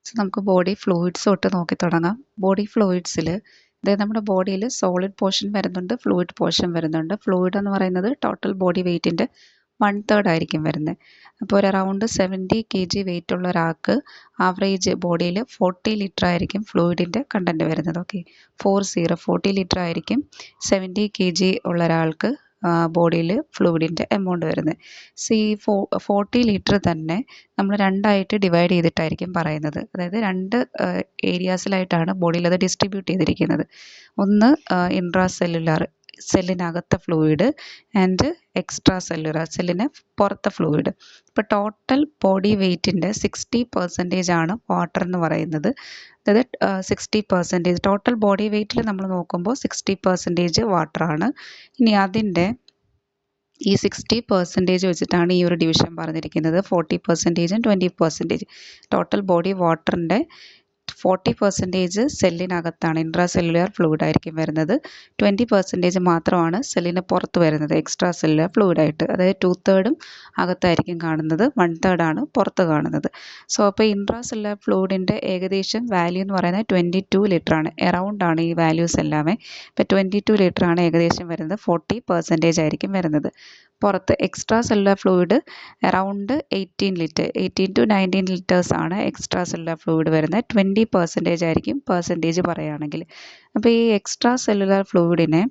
So നമുക്ക് body fluids തൊട്ട് നോക്കി തുടങ്ങാം. ബോഡി ഫ്ലൂയിഡ്സിൽ അതായത് നമ്മുടെ ബോഡിയിൽ സോളിഡ് പോർഷൻ വരുന്നുണ്ട്, ഫ്ലൂയിഡ് പോർഷൻ വരുന്നുണ്ട്. ഫ്ലൂയിഡ് എന്ന് പറയുന്നത് ടോട്ടൽ ബോഡി വെയ്റ്റിൻ്റെ 1/3 ആയിരിക്കും വരുന്നത്. അപ്പോൾ ഒരു അറൗണ്ട് 70 kg വെയിറ്റ് ഉള്ള ഒരാൾക്ക് ആവറേജ് ബോഡിയിൽ 40 ലിറ്റർ ആയിരിക്കും ഫ്ലൂയിഡിൻ്റെ കണ്ടൻറ്റ് വരുന്നത്. ഓക്കെ, 40 ലിറ്റർ ആയിരിക്കും 70 kg ഉള്ള ഒരാൾക്ക് ബോഡിയിൽ ഫ്ലൂയിഡിൻ്റെ എമൗണ്ട് വരുന്നത്. സി 40 ലിറ്റർ തന്നെ നമ്മൾ രണ്ടായിട്ട് ഡിവൈഡ് ചെയ്തിട്ടായിരിക്കും പറയുന്നത്. അതായത് രണ്ട് ഏരിയാസിലായിട്ടാണ് ബോഡിയിൽ അത് ഡിസ്ട്രിബ്യൂട്ട് ചെയ്തിരിക്കുന്നത്. ഒന്ന് ഇൻട്രാ സെല്ലുലാർ, സെല്ലിനകത്തെ ഫ്ലൂയിഡ്, ആൻഡ് എക്സ്ട്രാ സെല്ലുലാർ, സെല്ലിന് പുറത്തെ ഫ്ലൂയിഡ്. ഇപ്പോൾ ടോട്ടൽ ബോഡി വെയ്റ്റിൻ്റെ 60% ആണ് വാട്ടർ എന്ന് പറയുന്നത്. അതായത് 60% ടോട്ടൽ ബോഡി വെയ്റ്റിൽ നമ്മൾ നോക്കുമ്പോൾ 60% വാട്ടറാണ്. ഇനി അതിൻ്റെ ഈ 60% വെച്ചിട്ടാണ് ഈ ഒരു ഡിവിഷൻ പറഞ്ഞിരിക്കുന്നത്. 40%ഉം 20%. ടോട്ടൽ ബോഡി വാട്ടറിൻ്റെ 40% സെല്ലിനകത്താണ്, ഇൻട്രാ സെല്ലുലാർ ഫ്ലൂയിഡ് ആയിരിക്കും വരുന്നത്. 20% മാത്രമാണ് സെല്ലിന് പുറത്ത് വരുന്നത്, എക്സ്ട്രാ സെല്ലുലാർ ഫ്ലൂയിഡായിട്ട്. അതായത് 2/3 അകത്തായിരിക്കും കാണുന്നത്, 1/3 ആണ് പുറത്ത് കാണുന്നത്. സോ അപ്പോൾ ഇൻട്രാ സെല്ലുലാർ ഫ്ലൂയിഡിൻ്റെ ഏകദേശം വാല്യൂ എന്ന് പറയുന്നത് 22 ലിറ്റർ ആണ്. എറൗണ്ട് ആണ് ഈ വാല്യൂസ് എല്ലാമേ. ഇപ്പോൾ 22 ലിറ്റർ ആണ് ഏകദേശം വരുന്നത്. 40% ആയിരിക്കും വരുന്നത്. പുറത്ത് extra cellular fluid around 18 litre, 18 to 19 litres ആണ് എക്സ്ട്രാ സെല്ലുലാർ ഫ്ലൂയിഡ് വരുന്നത്. 20% ആയിരിക്കും പെർസെൻറ്റേജ് പറയുകയാണെങ്കിൽ. അപ്പോൾ ഈ എക്സ്ട്രാ സെല്ലുലാർ ഫ്ലൂയിഡിനെ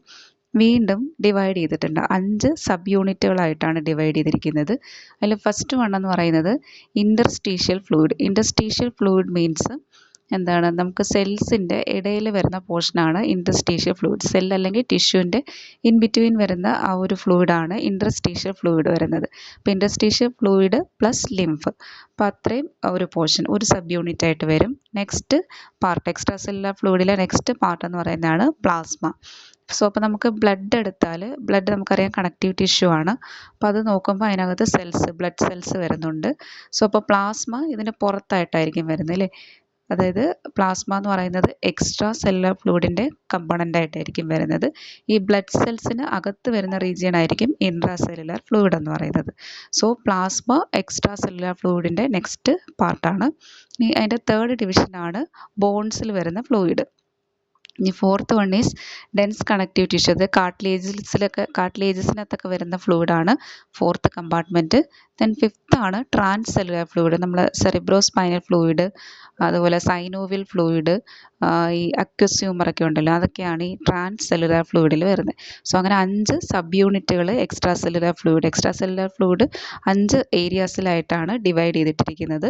വീണ്ടും ഡിവൈഡ് ചെയ്തിട്ടുണ്ട്. 5 സബ് യൂണിറ്റുകളായിട്ടാണ് ഡിവൈഡ് ചെയ്തിരിക്കുന്നത്. അതിൽ ഫസ്റ്റ് വൺ എന്ന് പറയുന്നത് interstitial fluid. Interstitial fluid means എന്താണ്, നമുക്ക് സെൽസിൻ്റെ ഇടയിൽ വരുന്ന പോർഷനാണ് ഇൻ്റർസ്റ്റീഷ്യൽ ഫ്ലൂയിഡ്. സെൽ അല്ലെങ്കിൽ ടിഷ്യൂവിൻ്റെ ഇൻ ബിറ്റ്വീൻ വരുന്ന ആ ഒരു ഫ്ലൂയിഡാണ് ഇൻ്റർസ്റ്റീഷ്യൽ ഫ്ലൂയിഡ് വരുന്നത്. അപ്പോൾ ഇൻ്റർസ്റ്റീഷ്യൽ ഫ്ലൂയിഡ് പ്ലസ് ലിംഫ്, അപ്പോൾ അത്രയും ഒരു പോർഷൻ ഒരു സബ് യൂണിറ്റ് ആയിട്ട് വരും. നെക്സ്റ്റ് പാർട്ട്, എക്സ്ട്രാ സെല്ലുലാർ ഫ്ലൂയിഡിലെ നെക്സ്റ്റ് പാർട്ട് എന്ന് പറയുന്നതാണ് പ്ലാസ്മ. സോ അപ്പോൾ നമുക്ക് ബ്ലഡ് എടുത്താൽ, ബ്ലഡ് നമുക്കറിയാം കണക്റ്റീവ് ടിഷ്യൂ ആണ്. അപ്പോൾ അത് നോക്കുമ്പോൾ അതിനകത്ത് സെൽസ്, ബ്ലഡ് സെൽസ് വരുന്നുണ്ട്. സോ അപ്പോൾ പ്ലാസ്മ ഇതിന് പുറത്തായിട്ടായിരിക്കും വരുന്നത് അല്ലേ. അതായത് പ്ലാസ്മ എന്ന് പറയുന്നത് എക്സ്ട്രാ സെല്ലുലാർ ഫ്ലൂയിഡിൻ്റെ കമ്പോണൻ്റ് ആയിട്ടായിരിക്കും വരുന്നത്. ഈ ബ്ലഡ് സെൽസിന് അകത്ത് വരുന്ന റീജിയൻ ആയിരിക്കും ഇൻട്രാ സെല്ലുലാർ ഫ്ലൂയിഡ് എന്ന് പറയുന്നത്. സോ പ്ലാസ്മ എക്സ്ട്രാ സെല്ലുലാർ ഫ്ലൂയിഡിൻ്റെ നെക്സ്റ്റ് പാർട്ടാണ്. ഇനി അതിൻ്റെ തേർഡ് ഡിവിഷനാണ് ബോൺസിൽ വരുന്ന ഫ്ലൂയിഡ്. ഇനി fourth one is dense connective tissue. അത് കാർട്ടിലേജസിനകത്തൊക്കെ വരുന്ന ഫ്ലൂയിഡാണ് ഫോർത്ത് കമ്പാർട്ട്മെൻറ്റ്. ദെൻ ഫിഫ്ത്ത് ആണ് ട്രാൻസ് സെല്ലുലാർ ഫ്ലൂയിഡ്. നമ്മൾ സെറിബ്രോ സ്പൈനൽ ഫ്ലൂയിഡ്, അതുപോലെ സൈനോവിയൽ ഫ്ലൂയിഡ്, ഈ അക്വസ് ഹ്യൂമറൊക്കെ ഉണ്ടല്ലോ, അതൊക്കെയാണ് ഈ ട്രാൻസ് സെല്ലുലാർ ഫ്ലൂയിഡിൽ വരുന്നത്. സോ അങ്ങനെ 5 സബ് യൂണിറ്റുകൾ extracellular fluid. Extracellular fluid 5 ഏരിയാസിലായിട്ടാണ് ഡിവൈഡ് ചെയ്തിട്ടിരിക്കുന്നത്.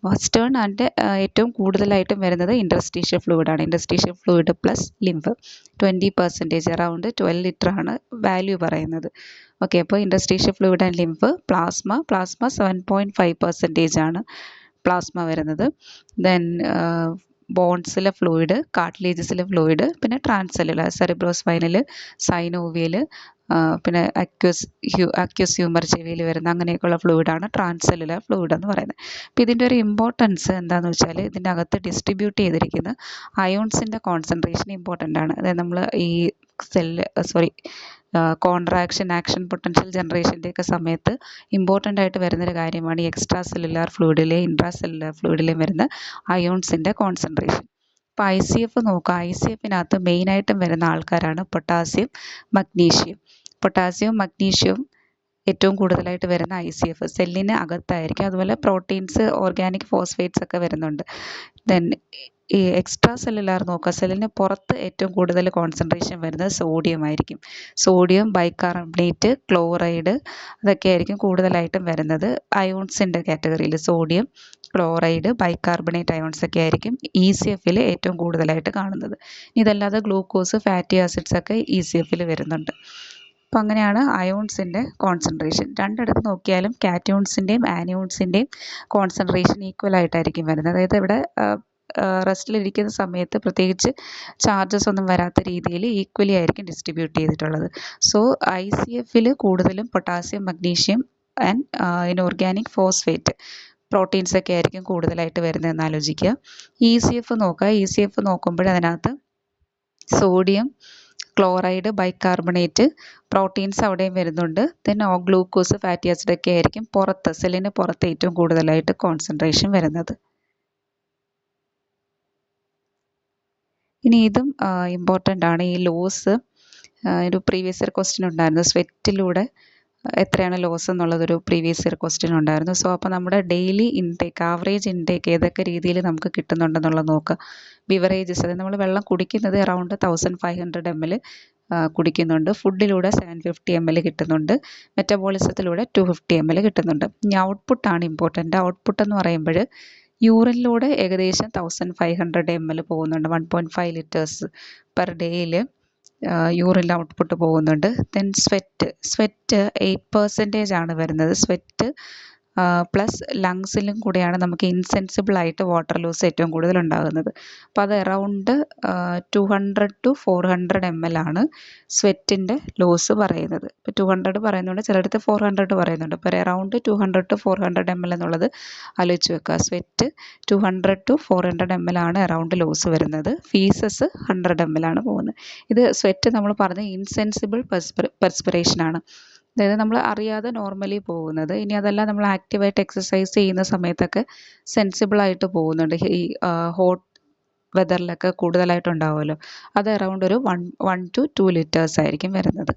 വെസ്റ്റേൺ ആൻഡ് ഏറ്റവും കൂടുതലായിട്ടും വരുന്നത് ഇൻ്റർസ്റ്റീഷ്യൽ ഫ്ലൂയിഡാണ്. Interstitial fluid plus lymph 20%, around 12 litre ആണ് വാല്യൂ പറയുന്നത്. ഓക്കെ, അപ്പോൾ interstitial fluid and lymph, plasma 7.5% ആണ് പ്ലാസ്മ വരുന്നത്. ദെൻ ബോൺസിലെ ഫ്ലൂയിഡ്, കാർട്ടിലേജസിലെ ഫ്ലൂയിഡ്, പിന്നെ ട്രാൻസെല്ലുലാർ, സെറിബ്രോസ്പൈനൽ, സൈനോവിയൽ, പിന്നെ അക്വസ് ഹ്യൂമർ ചെവിയിൽ വരുന്ന അങ്ങനെയൊക്കെയുള്ള ഫ്ലൂയിഡാണ് ട്രാൻസെല്ലുലാർ ഫ്ലൂയിഡ് എന്ന് പറയുന്നത്. അപ്പോൾ ഇതിൻ്റെ ഒരു ഇമ്പോർട്ടൻസ് എന്താണെന്ന് വെച്ചാൽ ഇതിൻ്റെ അകത്ത് ഡിസ്ട്രിബ്യൂട്ട് ചെയ്തിരിക്കുന്ന അയോൺസിൻ്റെ കോൺസെൻട്രേഷൻ ഇമ്പോർട്ടൻ്റ് ആണ്. അതായത് നമ്മൾ ഈ കോൺട്രാക്ഷൻ, ആക്ഷൻ പൊട്ടൻഷ്യൽ ജനറേഷൻ്റെയൊക്കെ സമയത്ത് ഇമ്പോർട്ടൻ്റ് ആയിട്ട് വരുന്നൊരു കാര്യമാണ് ഈ എക്സ്ട്രാ സെല്ലുലാർ ഫ്ലൂയിഡിലെ ഇൻട്രാ സെല്ലുലാർ ഫ്ലൂയിഡിലെയും വരുന്ന അയോൺസിൻ്റെ കോൺസെൻട്രേഷൻ. ഇപ്പോൾ ICF നോക്കുക. ICFിനകത്ത് മെയിനായിട്ടും വരുന്ന ആൾക്കാരാണ് പൊട്ടാസ്യം, മഗ്നീഷ്യം. പൊട്ടാസ്യവും മഗ്നീഷ്യവും ഏറ്റവും കൂടുതലായിട്ട് വരുന്ന ICF സെല്ലിന് അകത്തായിരിക്കും. അതുപോലെ പ്രോട്ടീൻസ്, ഓർഗാനിക് ഫോസ്ഫേറ്റ്സ് ഒക്കെ വരുന്നുണ്ട്. ദെൻ ഈ എക്സ്ട്രാ സെല്ലുലാർ നോക്കുക. സെല്ലിന് പുറത്ത് ഏറ്റവും കൂടുതൽ കോൺസെൻട്രേഷൻ വരുന്നത് സോഡിയം ആയിരിക്കും. സോഡിയം, ബൈകാർബണേറ്റ്, ക്ലോറൈഡ്, അതൊക്കെ ആയിരിക്കും കൂടുതലായിട്ടും വരുന്നത് അയോൺസിൻ്റെ കാറ്റഗറിയിൽ. സോഡിയം, ക്ലോറൈഡ്, ബൈകാർബണേറ്റ് അയോൺസ് ഒക്കെ ആയിരിക്കും ECFൽ ഏറ്റവും കൂടുതലായിട്ട് കാണുന്നത്. ഇതല്ലാതെ ഗ്ലൂക്കോസ്, ഫാറ്റി ആസിഡ്സ് ഒക്കെ ECFൽ വരുന്നുണ്ട്. അപ്പോൾ അങ്ങനെയാണ് അയോൺസിൻ്റെ കോൺസെൻട്രേഷൻ. രണ്ടിടത്ത് നോക്കിയാലും കാറ്റയോൺസിൻ്റെയും ആനിയോൺസിൻ്റെയും കോൺസെൻട്രേഷൻ ഈക്വൽ ആയിട്ടായിരിക്കും വരുന്നത്. അതായത് ഇവിടെ റെസ്റ്റിലിരിക്കുന്ന സമയത്ത് പ്രത്യേകിച്ച് ചാർജസ് ഒന്നും വരാത്ത രീതിയിൽ ഈക്വലി ആയിരിക്കും ഡിസ്ട്രിബ്യൂട്ട് ചെയ്തിട്ടുള്ളത്. സോ ICFൽ കൂടുതലും potassium, magnesium and inorganic phosphate, proteins ഒക്കെ ആയിരിക്കും കൂടുതലായിട്ട് വരുന്നതെന്ന് ആലോചിക്കുക. ECF നോക്കുക. ECF നോക്കുമ്പോൾ അതിനകത്ത് സോഡിയം, ക്ലോറൈഡ്, ബൈകാർബണേറ്റ്, പ്രോട്ടീൻസ് അവിടെയും വരുന്നുണ്ട്. ദെൻ ഗ്ലൂക്കോസ്, ഫാറ്റി ആസിഡ് ഒക്കെ ആയിരിക്കും പുറത്ത്, സെല്ലിന് പുറത്ത് ഏറ്റവും കൂടുതലായിട്ട് കോൺസെൻട്രേഷൻ വരുന്നത്. ഇനി ഇതും ഇമ്പോർട്ടൻ്റ് ആണ്. ഈ ലോസ് ഒരു പ്രീവിയസ് ഇയർ ക്വസ്റ്റ്യൻ ഉണ്ടായിരുന്നു. സ്വെറ്റിലൂടെ എത്രയാണ് ലോസ് എന്നുള്ളതൊരു പ്രീവിയസ് ഇയർ ക്വസ്റ്റ്യൻ ഉണ്ടായിരുന്നു. സോ അപ്പോൾ നമ്മുടെ ഡെയിലി ഇൻടേക്ക്, ആവറേജ് ഇൻടേക്ക് ഏതൊക്കെ രീതിയിൽ നമുക്ക് കിട്ടുന്നുണ്ടെന്നുള്ളത് നോക്കുക. ബിവറേജസ്, അതായത് നമ്മൾ വെള്ളം കുടിക്കുന്നത് അറൗണ്ട് 1500 ml കുടിക്കുന്നുണ്ട്. ഫുഡിലൂടെ 750 ml കിട്ടുന്നുണ്ട്. മെറ്റബോളിസത്തിലൂടെ 250 ml കിട്ടുന്നുണ്ട്. ഇനി ഔട്ട്പുട്ടാണ് ഇമ്പോർട്ടൻ്റ്. ഔട്ട്പുട്ട് എന്ന് പറയുമ്പോൾ യൂറിനിലൂടെ ഏകദേശം 1500 ml പോകുന്നുണ്ട്. 1.5 ലിറ്റേഴ്സ് പെർ ഡേയിൽ യൂറിനിൽ ഔട്ട്പുട്ട് പോകുന്നുണ്ട്. ദെൻ സ്വെറ്റ് 8% ആണ് വരുന്നത്. സ്വെറ്റ് പ്ലസ് ലങ്സിലും കൂടെയാണ് നമുക്ക് ഇൻസെൻസിബിളായിട്ട് വാട്ടർ ലോസ് ഏറ്റവും കൂടുതൽ ഉണ്ടാകുന്നത്. അപ്പോൾ അത് അറൗണ്ട് 200 to 400 ml ആണ് സ്വെറ്റിൻ്റെ ലോസ് പറയുന്നത്. ഇപ്പോൾ 200 പറയുന്നുണ്ട്, ചിലയിടത്ത് 400 പറയുന്നുണ്ട്. അപ്പോൾ അറൗണ്ട് 200 to 400 ml എന്നുള്ളത് ആലോചിച്ച് വെക്കുക. സ്വെറ്റ് 200 to 400 ml ആണ് അറൗണ്ട് ലോസ് വരുന്നത്. ഫീസസ് 100 ml ആണ് പോകുന്നത്. ഇത് സ്വെറ്റ് നമ്മൾ പറഞ്ഞ ഇൻസെൻസിബിൾ പെർസ്പിറേഷൻ ആണ്, അതായത് നമ്മൾ അറിയാതെ നോർമലി പോകുന്നത്. ഇനി അതല്ല, നമ്മൾ ആക്റ്റീവായിട്ട് എക്സസൈസ് ചെയ്യുന്ന സമയത്തൊക്കെ സെൻസിബിളായിട്ട് പോകുന്നുണ്ട്. ഈ ഹോട്ട് വെതറിലൊക്കെ കൂടുതലായിട്ടുണ്ടാവുമല്ലോ, അത് അറൗണ്ട് ഒരു 1 to 2 ലിറ്റേഴ്സ് ആയിരിക്കും വരുന്നത്.